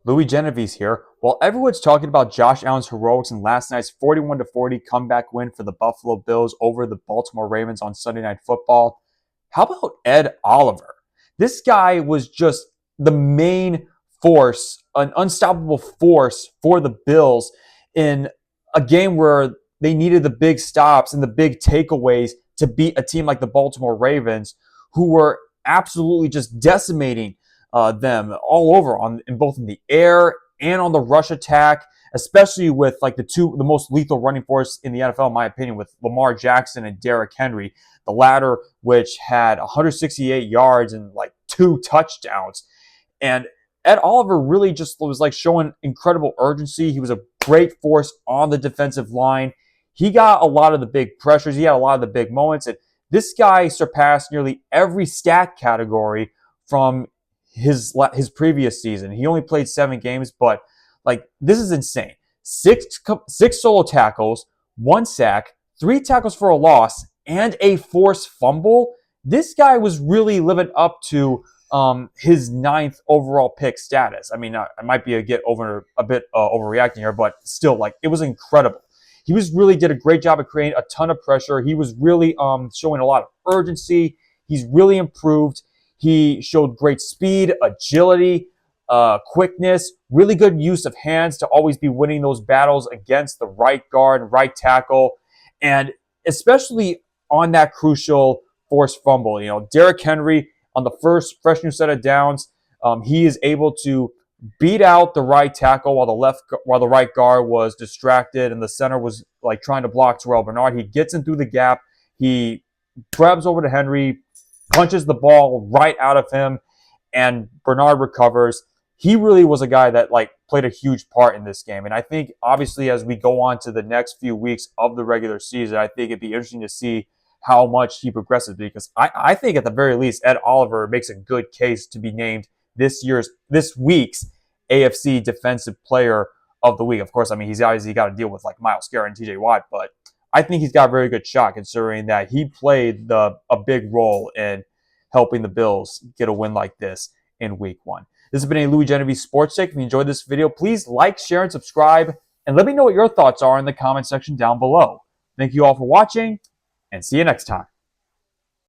Louis Genovese here. While everyone's talking about Josh Allen's heroics in last night's 41-40 comeback win for the Buffalo Bills over the Baltimore Ravens on Sunday Night Football, how about Ed Oliver? This guy was just the main force, an unstoppable force for the Bills in a game where they needed the big stops and the big takeaways to beat a team like the Baltimore Ravens, who were absolutely just decimating them all over in both in the air and on the rush attack, especially with like the most lethal running force in the NFL, in my opinion, with Lamar Jackson and Derrick Henry, the latter which had 168 yards and like 2 touchdowns. And Ed Oliver really just was like showing incredible urgency. He was a great force on the defensive line. He got a lot of the big pressures. He had a lot of the big moments. And this guy surpassed nearly every stat category from his previous season. He only played 7 games, but like this is insane. Six solo tackles, 1 sack, 3 tackles for a loss, and a forced fumble. This guy was really living up to his 9th overall pick status. I mean, I might be a bit overreacting here, but still, like it was incredible. He really did a great job of creating a ton of pressure. He was really showing a lot of urgency. He's really improved. He showed great speed, agility, quickness, really good use of hands to always be winning those battles against the right guard, right tackle, and especially on that crucial forced fumble. You know, Derrick Henry on the first fresh new set of downs, he is able to beat out the right tackle while the right guard was distracted and the center was like trying to block Terrell Bernard. He gets in through the gap. He grabs over to Henry, punches the ball right out of him, and Bernard recovers. He really was a guy that like played a huge part in this game. And I think obviously as we go on to the next few weeks of the regular season, I think it'd be interesting to see how much he progresses, because I think at the very least Ed Oliver makes a good case to be named this week's AFC Defensive Player of the Week. Of course, I mean, he's obviously got to deal with like Myles Garrett and TJ Watt, but I think he's got a very good shot considering that he played a big role in helping the Bills get a win like this in Week 1. This has been a Louis Genovese Sports Take. If you enjoyed this video, please like, share, and subscribe, and let me know what your thoughts are in the comment section down below. Thank you all for watching, and see you next time.